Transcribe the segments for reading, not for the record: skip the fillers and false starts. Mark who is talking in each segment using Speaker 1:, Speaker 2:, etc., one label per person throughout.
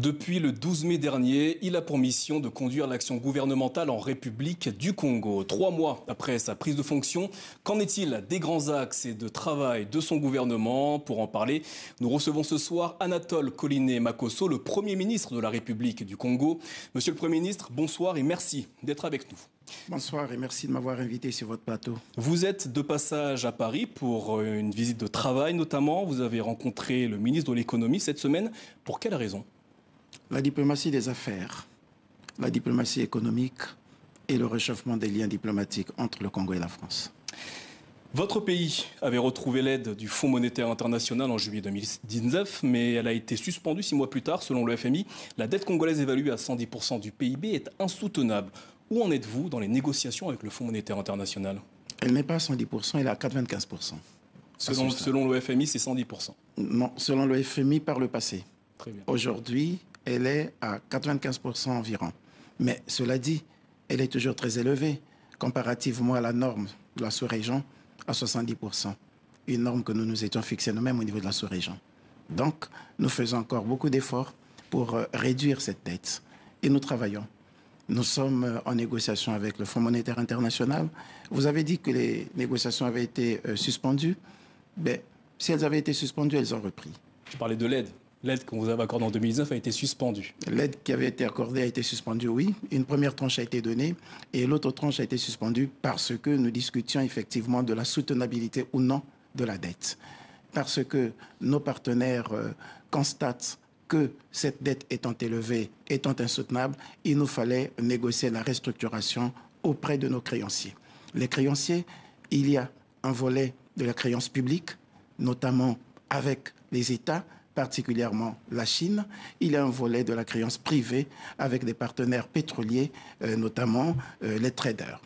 Speaker 1: Depuis le 12 mai dernier, il a pour mission de conduire l'action gouvernementale en République du Congo. 3 mois après sa prise de fonction, qu'en est-il des grands axes et de travail de son gouvernement? Pour en parler, nous recevons ce soir Anatole Koliné-Makosso, le Premier ministre de la République du Congo. Monsieur le Premier ministre, bonsoir et merci d'être avec nous.
Speaker 2: Bonsoir et merci de m'avoir invité sur votre plateau.
Speaker 1: Vous êtes de passage à Paris pour une visite de travail notamment. Vous avez rencontré le ministre de l'économie cette semaine. Pour quelle raison?
Speaker 2: La diplomatie des affaires, la diplomatie économique et le réchauffement des liens diplomatiques entre le Congo et la France.
Speaker 1: Votre pays avait retrouvé l'aide du Fonds monétaire international en juillet 2019, mais elle a été suspendue 6 mois plus tard. Selon le FMI, la dette congolaise évaluée à 110% du PIB est insoutenable. Où en êtes-vous dans les négociations avec le Fonds monétaire international?
Speaker 2: Elle n'est pas à 110%, elle est à 95%.
Speaker 1: Selon le FMI, c'est 110%.
Speaker 2: Non, selon le FMI par le passé.
Speaker 1: Très bien.
Speaker 2: Aujourd'hui, elle est à 95% environ. Mais cela dit, elle est toujours très élevée comparativement à la norme de la sous-région à 70%. Une norme que nous nous étions fixée nous-mêmes au niveau de la sous-région. Donc, nous faisons encore beaucoup d'efforts pour réduire cette dette. Et nous travaillons. Nous sommes en négociation avec le Fonds monétaire international. Vous avez dit que les négociations avaient été suspendues. Ben, si elles avaient été suspendues, elles ont repris.
Speaker 1: Je parlais de l'aide. L'aide qu'on vous avait accordée en 2019 a été suspendue.
Speaker 2: L'aide qui avait été accordée a été suspendue, oui. Une première tranche a été donnée et l'autre tranche a été suspendue parce que nous discutions effectivement de la soutenabilité ou non de la dette. Parce que nos partenaires constatent que cette dette étant élevée, étant insoutenable, il nous fallait négocier la restructuration auprès de nos créanciers. Les créanciers, il y a un volet de la créance publique, notamment avec les États, particulièrement la Chine. Il y a un volet de la créance privée avec des partenaires pétroliers, notamment les traders.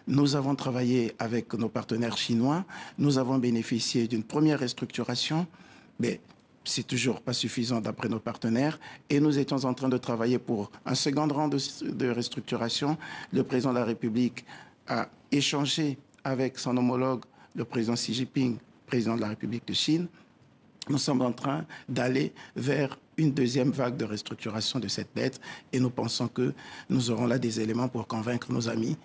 Speaker 2: Nous avons travaillé avec nos partenaires chinois. Nous avons bénéficié d'une première restructuration, mais c'est toujours pas suffisant d'après nos partenaires. Et nous étions en train de travailler pour un second rang de restructuration. Le président de la République a échangé avec son homologue, le président Xi Jinping, président de la République de Chine. Nous sommes en train d'aller vers une deuxième vague de restructuration de cette dette et nous pensons que nous aurons là des éléments pour convaincre nos amis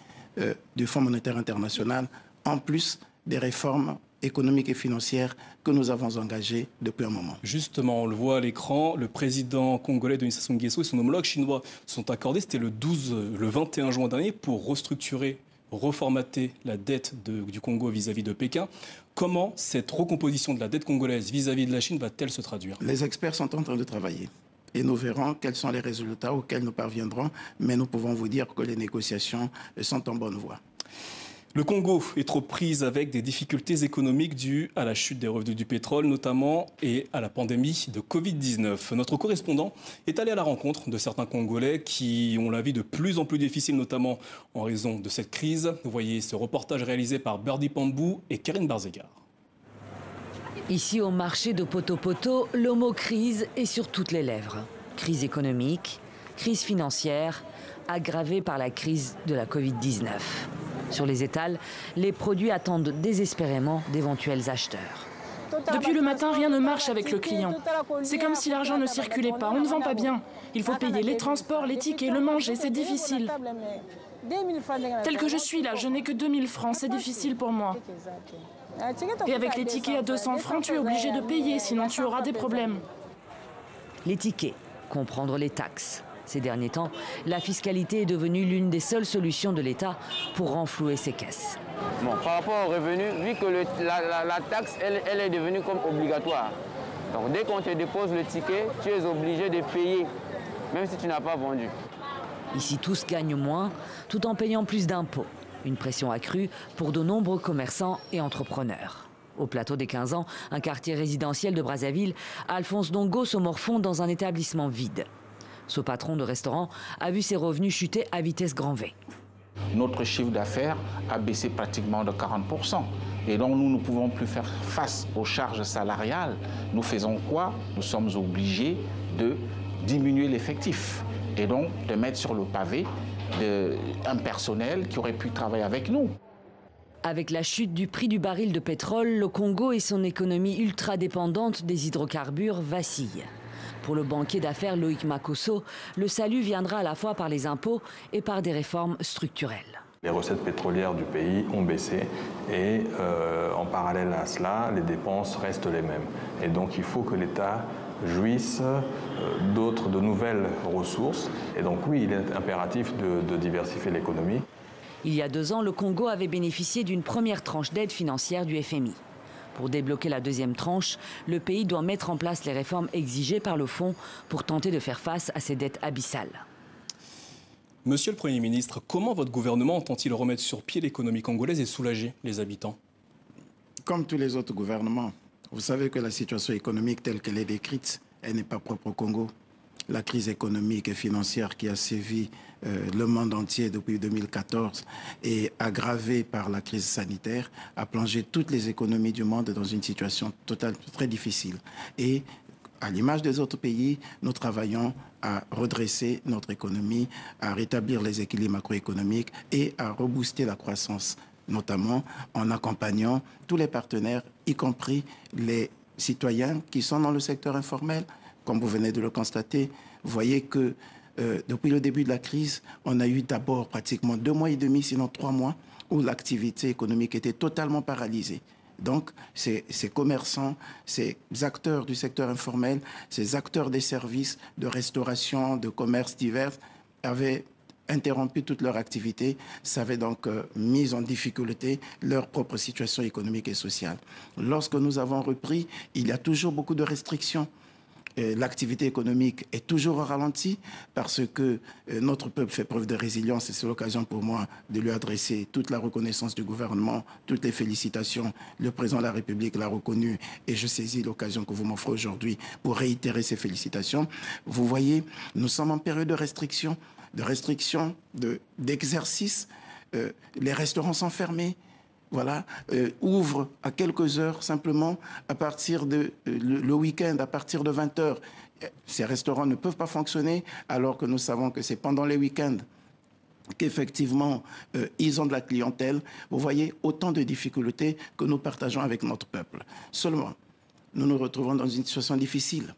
Speaker 2: du Fonds monétaire international, en plus des réformes économiques et financières que nous avons engagées depuis un moment.
Speaker 1: Justement, on le voit à l'écran, le président congolais Denis Sassou Nguesso et son homologue chinois sont accordés, c'était le 21 juin dernier, pour restructurer, reformater la dette du Congo vis-à-vis de Pékin. Comment cette recomposition de la dette congolaise vis-à-vis de la Chine va-t-elle se traduire?
Speaker 2: Les experts sont en train de travailler et nous verrons quels sont les résultats auxquels nous parviendrons, mais nous pouvons vous dire que les négociations sont en bonne voie.
Speaker 1: Le Congo est trop pris avec des difficultés économiques dues à la chute des revenus du pétrole notamment et à la pandémie de Covid-19. Notre correspondant est allé à la rencontre de certains Congolais qui ont la vie de plus en plus difficile, notamment en raison de cette crise. Vous voyez ce reportage réalisé par Birdie Pambou et Karine Barzegard.
Speaker 3: Ici au marché de Poto-Poto, le mot crise est sur toutes les lèvres. Crise économique, crise financière, aggravée par la crise de la Covid-19. Sur les étals, les produits attendent désespérément d'éventuels acheteurs.
Speaker 4: Depuis le matin, rien ne marche avec le client. C'est comme si l'argent ne circulait pas, on ne vend pas bien. Il faut payer les transports, les tickets, le manger, c'est difficile. Tel que je suis là, je n'ai que 2000 francs, c'est difficile pour moi. Et avec les tickets à 200 francs, tu es obligé de payer, sinon tu auras des problèmes.
Speaker 3: Les tickets, comprendre les taxes. Ces derniers temps, la fiscalité est devenue l'une des seules solutions de l'État pour renflouer ses caisses.
Speaker 5: Bon, par rapport aux revenus, vu que la taxe, elle est devenue comme obligatoire. Donc dès qu'on te dépose le ticket, tu es obligé de payer, même si tu n'as pas vendu.
Speaker 3: Ici, tous gagnent moins, tout en payant plus d'impôts. Une pression accrue pour de nombreux commerçants et entrepreneurs. Au plateau des 15 ans, un quartier résidentiel de Brazzaville, Alphonse Dongo se morfond dans un établissement vide. Ce patron de restaurant a vu ses revenus chuter à vitesse grand V.
Speaker 6: Notre chiffre d'affaires a baissé pratiquement de 40%. Et donc nous ne pouvons plus faire face aux charges salariales. Nous faisons quoi? Nous sommes obligés de diminuer l'effectif et donc de mettre sur le pavé un personnel qui aurait pu travailler avec nous.
Speaker 3: Avec la chute du prix du baril de pétrole, le Congo et son économie ultra dépendante des hydrocarbures vacillent. Pour le banquier d'affaires Loïc Makosso, le salut viendra à la fois par les impôts et par des réformes structurelles.
Speaker 7: Les recettes pétrolières du pays ont baissé et en parallèle à cela, les dépenses restent les mêmes. Et donc il faut que l'État jouisse de nouvelles ressources. Et donc oui, il est impératif de diversifier l'économie.
Speaker 3: Il y a 2 ans, le Congo avait bénéficié d'une première tranche d'aide financière du FMI. Pour débloquer la deuxième tranche, le pays doit mettre en place les réformes exigées par le fonds pour tenter de faire face à ces dettes abyssales.
Speaker 1: Monsieur le Premier ministre, comment votre gouvernement entend-il remettre sur pied l'économie congolaise et soulager les habitants?
Speaker 2: Comme tous les autres gouvernements, vous savez que la situation économique telle qu'elle est décrite, elle n'est pas propre au Congo. La crise économique et financière qui a sévi le monde entier depuis 2014 et aggravée par la crise sanitaire a plongé toutes les économies du monde dans une situation très difficile. Et à l'image des autres pays, nous travaillons à redresser notre économie, à rétablir les équilibres macroéconomiques et à rebooster la croissance, notamment en accompagnant tous les partenaires, y compris les citoyens qui sont dans le secteur informel. Comme vous venez de le constater, vous voyez que depuis le début de la crise, on a eu d'abord pratiquement 2 mois et demi, sinon 3 mois, où l'activité économique était totalement paralysée. Donc, ces commerçants, ces acteurs du secteur informel, ces acteurs des services de restauration, de commerce divers, avaient interrompu toute leur activité. Ça avait donc mis en difficulté leur propre situation économique et sociale. Lorsque nous avons repris, il y a toujours beaucoup de restrictions. L'activité économique est toujours au ralenti parce que notre peuple fait preuve de résilience et c'est l'occasion pour moi de lui adresser toute la reconnaissance du gouvernement, toutes les félicitations. Le président de la République l'a reconnu et je saisis l'occasion que vous m'offrez aujourd'hui pour réitérer ces félicitations. Vous voyez, nous sommes en période de restriction, d'exercice. Les restaurants sont fermés. Voilà, ouvre à quelques heures simplement à partir de le week-end, à partir de 20h. Ces restaurants ne peuvent pas fonctionner alors que nous savons que c'est pendant les week-ends qu'effectivement ils ont de la clientèle. Vous voyez autant de difficultés que nous partageons avec notre peuple. Seulement, nous nous retrouvons dans une situation difficile.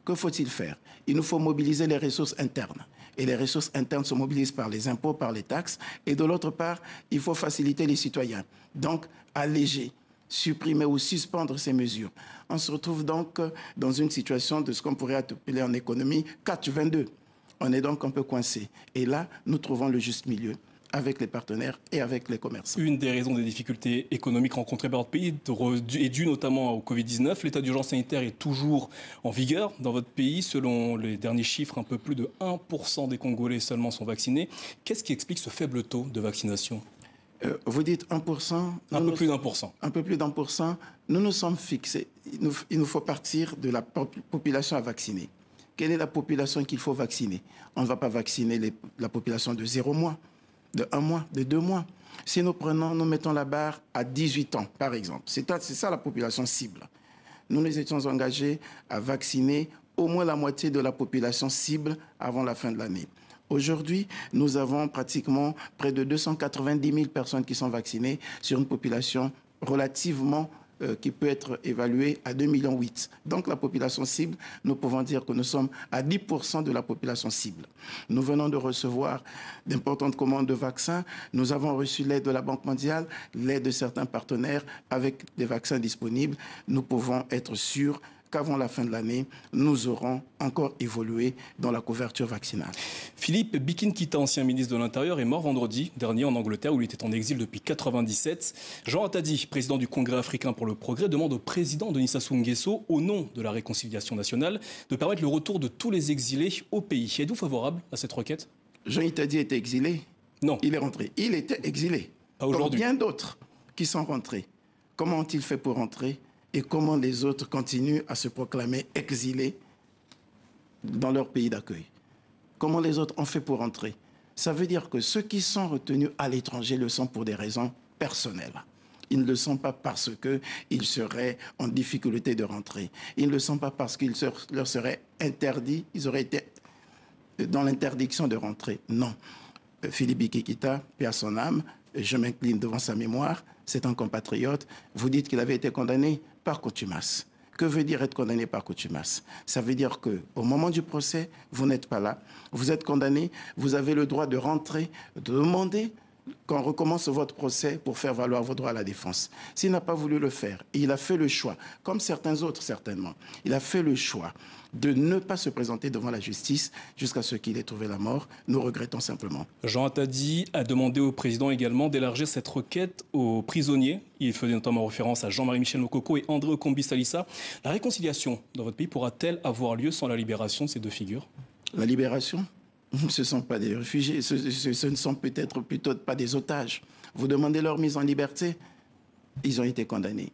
Speaker 2: Que faut-il faire? Il nous faut mobiliser les ressources internes. Et les ressources internes se mobilisent par les impôts, par les taxes. Et de l'autre part, il faut faciliter les citoyens. Donc, alléger, supprimer ou suspendre ces mesures. On se retrouve donc dans une situation de ce qu'on pourrait appeler en économie 4-22. On est donc un peu coincé. Et là, nous trouvons le juste milieu avec les partenaires et avec les commerçants.
Speaker 1: Une des raisons des difficultés économiques rencontrées par votre pays est due notamment au Covid-19. L'état d'urgence sanitaire est toujours en vigueur dans votre pays. Selon les derniers chiffres, un peu plus de 1% des Congolais seulement sont vaccinés. Qu'est-ce qui explique ce faible taux de vaccination?
Speaker 2: Vous dites 1%.
Speaker 1: Un peu plus d'1%.
Speaker 2: Un peu plus d'1%. Nous nous sommes fixés. Il nous faut partir de la population à vacciner. Quelle est la population qu'il faut vacciner? On ne va pas vacciner la population de 0 mois. De 1 mois, de 2 mois. Si nous mettons la barre à 18 ans, par exemple, c'est ça la population cible. Nous nous étions engagés à vacciner au moins la moitié de la population cible avant la fin de l'année. Aujourd'hui, nous avons pratiquement près de 290 000 personnes qui sont vaccinées sur une population relativement qui peut être évaluée à 2,8 millions. Donc la population cible, nous pouvons dire que nous sommes à 10% de la population cible. Nous venons de recevoir d'importantes commandes de vaccins. Nous avons reçu l'aide de la Banque mondiale, l'aide de certains partenaires avec des vaccins disponibles. Nous pouvons être sûrs qu'avant la fin de l'année, nous aurons encore évolué dans la couverture vaccinale.
Speaker 1: Philippe Bikinkita, ancien ministre de l'Intérieur, est mort vendredi dernier en Angleterre où il était en exil depuis 1997. Jean Attadi, président du Congrès africain pour le progrès, demande au président Denis Sassou Nguesso, au nom de la réconciliation nationale, de permettre le retour de tous les exilés au pays. Êtes-vous favorable à cette requête?
Speaker 2: Jean Attadi était exilé?
Speaker 1: Non.
Speaker 2: Il est rentré. Il était exilé.
Speaker 1: Pas aujourd'hui.
Speaker 2: Bien d'autres qui sont rentrés. Comment ont-ils fait pour rentrer? Et comment les autres continuent à se proclamer exilés dans leur pays d'accueil? Comment les autres ont fait pour entrer? Ça veut dire que ceux qui sont retenus à l'étranger le sont pour des raisons personnelles. Ils ne le sont pas parce qu'ils seraient en difficulté de rentrer. Ils ne le sont pas parce qu'il leur serait interdit, ils auraient été dans l'interdiction de rentrer. Non. Philippe Bikinkita, paix à son âme, je m'incline devant sa mémoire, c'est un compatriote. Vous dites qu'il avait été condamné par contumace. Que veut dire être condamné par contumace? Ça veut dire qu'au moment du procès, vous n'êtes pas là, vous êtes condamné, vous avez le droit de rentrer, de demander qu'on recommence votre procès pour faire valoir vos droits à la défense. S'il n'a pas voulu le faire, il a fait le choix, comme certains autres certainement, il a fait le choix de ne pas se présenter devant la justice jusqu'à ce qu'il ait trouvé la mort. Nous regrettons simplement.
Speaker 1: Jean Attadi a demandé au président également d'élargir cette requête aux prisonniers. Il faisait notamment référence à Jean-Marie Michel Mokoko et André Okombi-Salissa. La réconciliation dans votre pays pourra-t-elle avoir lieu sans la libération de ces deux figures?
Speaker 2: La libération? Ce ne sont pas des réfugiés, ce ne sont peut-être plutôt pas des otages. Vous demandez leur mise en liberté, ils ont été condamnés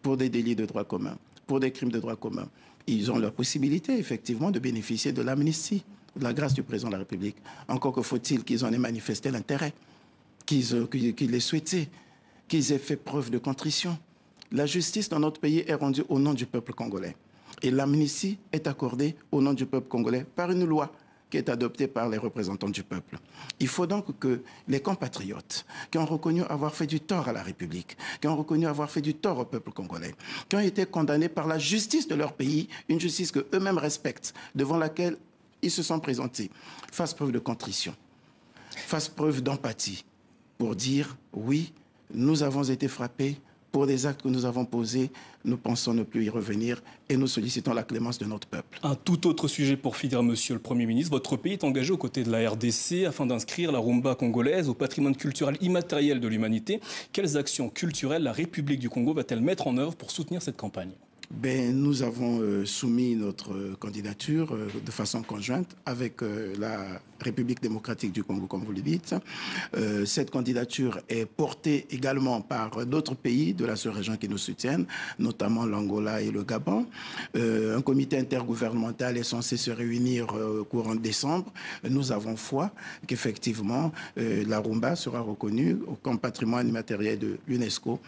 Speaker 2: pour des délits de droit commun, pour des crimes de droit commun. Ils ont la possibilité, effectivement, de bénéficier de l'amnistie, de la grâce du président de la République. Encore que faut-il qu'ils en aient manifesté l'intérêt, qu'ils l'aient souhaité, qu'ils aient fait preuve de contrition. La justice dans notre pays est rendue au nom du peuple congolais. Et l'amnistie est accordée au nom du peuple congolais par une loi qui est adoptée par les représentants du peuple. Il faut donc que les compatriotes qui ont reconnu avoir fait du tort à la République, qui ont reconnu avoir fait du tort au peuple congolais, qui ont été condamnés par la justice de leur pays, une justice qu'eux-mêmes respectent, devant laquelle ils se sont présentés, fassent preuve de contrition, fassent preuve d'empathie pour dire oui, nous avons été frappés pour des actes que nous avons posés, nous pensons ne plus y revenir et nous sollicitons la clémence de notre peuple.
Speaker 1: Un tout autre sujet pour finir, monsieur le Premier ministre. Votre pays est engagé aux côtés de la RDC afin d'inscrire la rumba congolaise au patrimoine culturel immatériel de l'humanité. Quelles actions culturelles la République du Congo va-t-elle mettre en œuvre pour soutenir cette campagne?
Speaker 2: Nous avons soumis notre candidature de façon conjointe avec la République démocratique du Congo, comme vous le dites. Cette candidature est portée également par d'autres pays de la sous-région qui nous soutiennent, notamment l'Angola et le Gabon. Un comité intergouvernemental est censé se réunir courant décembre. Nous avons foi qu'effectivement la rumba sera reconnue comme patrimoine immatériel de l'UNESCO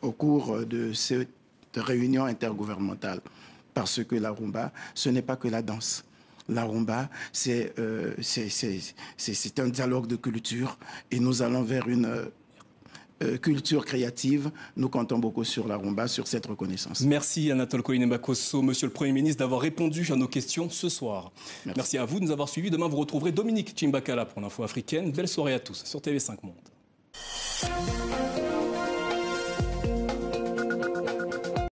Speaker 2: au cours de cette réunion intergouvernementale. Parce que la rumba, ce n'est pas que la danse. La rumba, c'est un dialogue de culture et nous allons vers une culture créative. Nous comptons beaucoup sur la rumba, sur cette reconnaissance.
Speaker 1: Merci Anatole Kouliné-Bakosso, monsieur le Premier ministre, d'avoir répondu à nos questions ce soir. Merci à vous de nous avoir suivis. Demain, vous retrouverez Dominique Chimbakala pour l'Info africaine. Belle soirée à tous sur TV5 Monde.